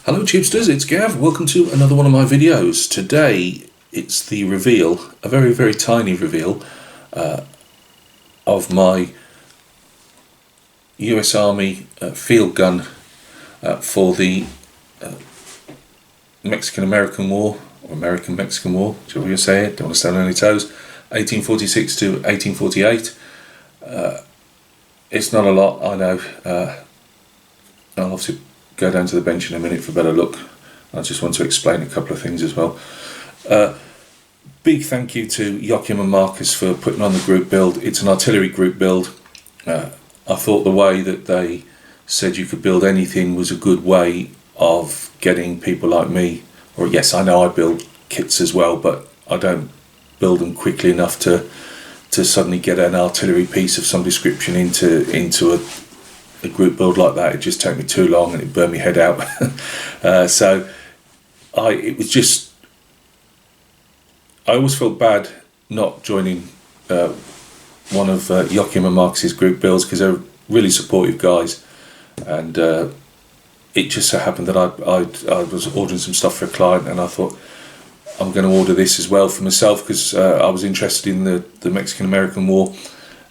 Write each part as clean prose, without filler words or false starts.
Hello Tubesters, it's Gav. Welcome to another one of my videos. Today it's the reveal, a very very tiny reveal of my US Army field gun for the Mexican-American War, or American-Mexican War, shall we say it, don't want to stand on any toes, 1846 to 1848. It's not a lot, I know. I'll obviously go down to the bench in a minute for a better look. I just want to explain a couple of things as well. Big thank you to Joachim and Marcus for putting on the group build. It's an artillery group build. I thought the way that they said you could build anything was a good way of getting people like me, or yes, I know I build kits as well, but I don't build them quickly enough to suddenly get an artillery piece of some description into a group build like that. It just took me too long and it burned my head out. I always felt bad not joining one of Joachim and Marcus's group builds, because they're really supportive guys, and it just so happened that I was ordering some stuff for a client, and I thought I'm going to order this as well for myself, because I was interested in the Mexican-American War,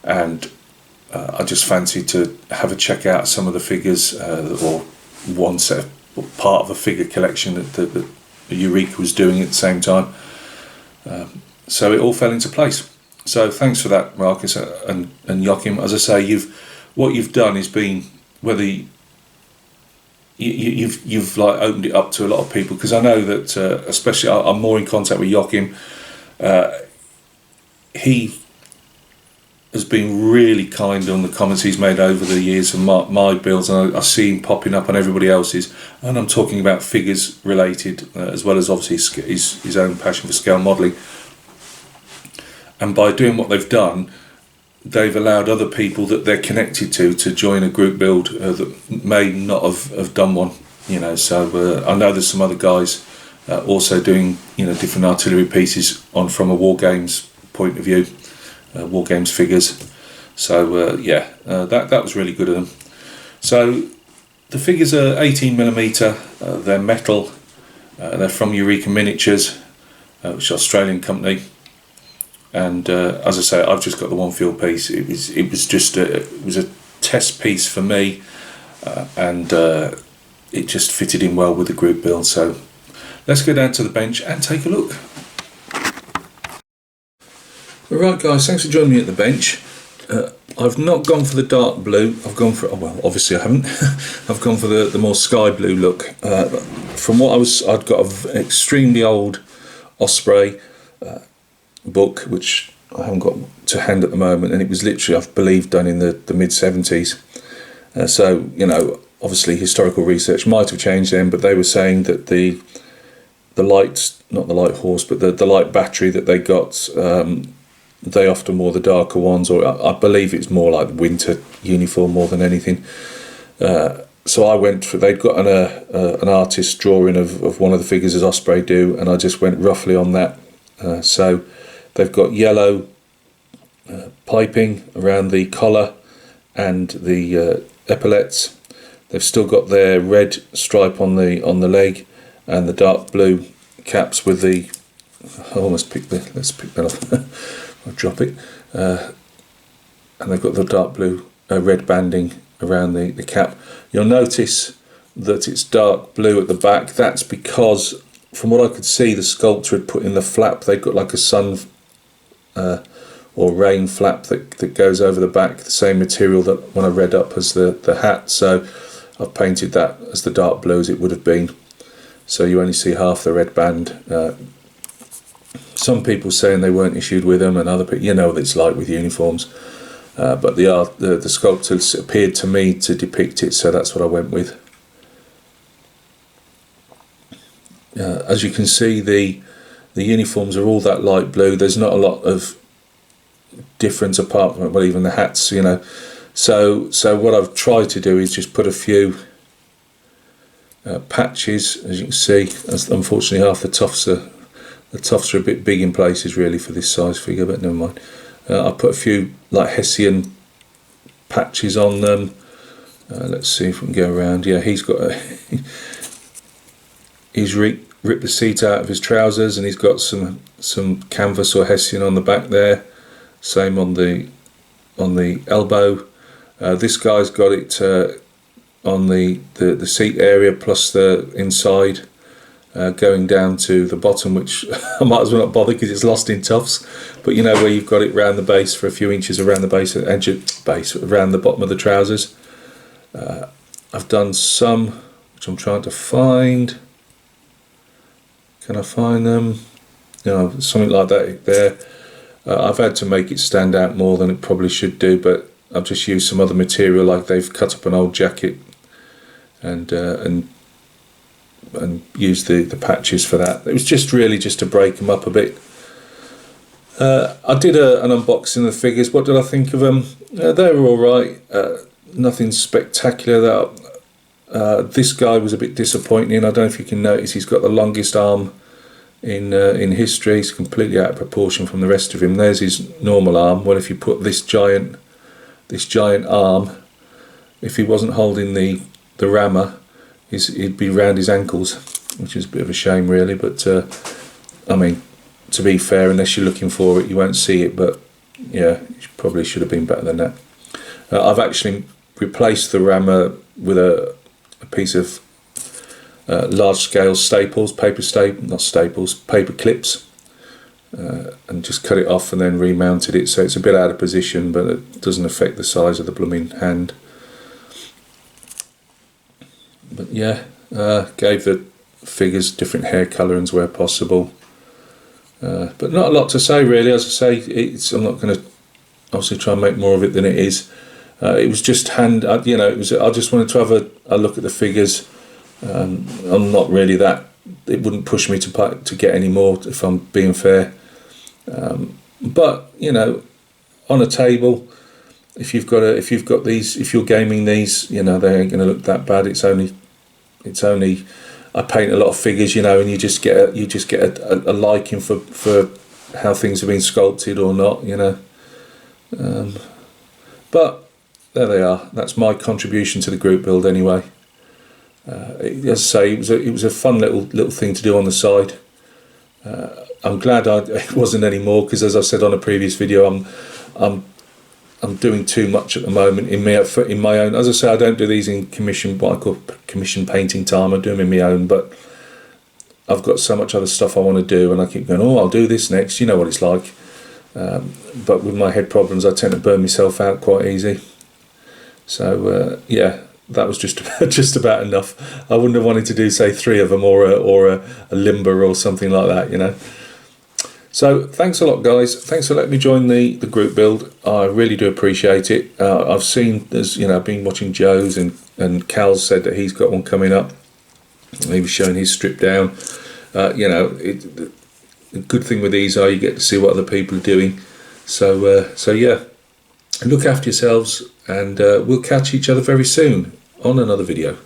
and I just fancied to have a check out some of the figures, or one set of part of a figure collection that Eureka was doing at the same time. So it all fell into place. So thanks for that, Marcus and Joachim. As I say, what you've done is been, whether you've like opened it up to a lot of people, because I know that especially I'm more in contact with Joachim. He has been really kind on the comments he's made over the years of my builds, and I see him popping up on everybody else's, and I'm talking about figures related, as well as obviously his own passion for scale modelling. And by doing what they've done, they've allowed other people that they're connected to join a group build that may not have done one, so I know there's some other guys also doing different artillery pieces from a war games point of view. War games figures, so that was really good of them. So the figures are 18mm, they're metal, they're from Eureka Miniatures, which is an Australian company, and as I say, I've just got the one field piece. It was a test piece for me, and it just fitted in well with the group build. So let's go down to the bench and take a look. Right guys, thanks for joining me at the bench. I've not gone for the dark blue, I've gone for, well obviously I haven't, I've gone for the more sky blue look. From what I'd got an extremely old Osprey book, which I haven't got to hand at the moment, and it was literally, I believe, done in the mid-70s. So, obviously historical research might have changed them, but they were saying that the light, not the light horse, but the light battery that they got, they often wore the darker ones, or I believe it's more like winter uniform more than anything. So I went for, they'd got an artist's drawing of one of the figures as Osprey do, and I just went roughly on that. So they've got yellow piping around the collar and the epaulets. They've still got their red stripe on the leg, and the dark blue caps with the, let's pick that up. I'll drop it, and they've got the dark blue red banding around the cap. You'll notice that it's dark blue at the back. That's because, from what I could see, the sculptor had put in the flap, they've got like a sun or rain flap that goes over the back, the same material that when I read up as the hat. So I've painted that as the dark blue as it would have been, so you only see half the red band. Some people saying they weren't issued with them, and other people, what it's like with uniforms. But the sculptor appeared to me to depict it, so that's what I went with. As you can see, the uniforms are all that light blue. There's not a lot of difference apart from, well, even the hats, So what I've tried to do is just put a few patches, as you can see. Unfortunately, half the tufts are a bit big in places really for this size figure, but never mind. I put a few like Hessian patches on them. Let's see if we can go around. Yeah, he's got he's ripped the seat out of his trousers, and he's got some canvas or hessian on the back there. Same on the elbow. This guy's got it on the seat area plus the inside, going down to the bottom, which I might as well not bother because it's lost in tufts. But you know where you've got it round the base for a few inches around the base, around the bottom of the trousers. I've done some, which I'm trying to find. Can I find them? No, something like that there. I've had to make it stand out more than it probably should do, but I've just used some other material, like they've cut up an old jacket and used the patches for that. It was just really just to break them up a bit. I did an unboxing of the figures. What did I think of them? They were all right. Nothing spectacular. This guy was a bit disappointing. I don't know if you can notice, he's got the longest arm in history. He's completely out of proportion from the rest of him. There's his normal arm. Well, if you put this giant arm, if he wasn't holding the rammer, he'd be round his ankles, which is a bit of a shame really. But I mean, to be fair, unless you're looking for it, you won't see it. But yeah, it probably should have been better than that. I've actually replaced the rammer with a piece of large scale paper clips, and just cut it off and then remounted it, so it's a bit out of position, but it doesn't affect the size of the blooming hand. But yeah, gave the figures different hair colourings where possible, but not a lot to say really. As I say, I'm not going to obviously try and make more of it than it is. It was just hand, you know, I just wanted to have a look at the figures. I'm not really that, it wouldn't push me to get any more, if I'm being fair. But you know, on a table, if you're gaming these, you know, they ain't going to look that bad. It's only I paint a lot of figures, you know, and you just get a liking for how things have been sculpted or not, you know. But there they are. That's my contribution to the group build anyway. As I say, it was a fun little thing to do on the side. I'm glad it wasn't any more, because as I said on a previous video, I'm doing too much at the moment in my own. As I say, I don't do these in commission, what I call commission painting time. I do them in my own, but I've got so much other stuff I want to do, and I keep going, oh, I'll do this next. You know what it's like. But with my head problems, I tend to burn myself out quite easy. So yeah, that was just about enough. I wouldn't have wanted to do, say, 3 of them or a limber or something like that, you know. So thanks a lot, guys. Thanks for letting me join the group build. I really do appreciate it. I've seen, as you know, I've been watching Joe's, and Cal's said that he's got one coming up. He was showing his strip down. You know, the good thing with these are you get to see what other people are doing. So yeah, look after yourselves, and we'll catch each other very soon on another video.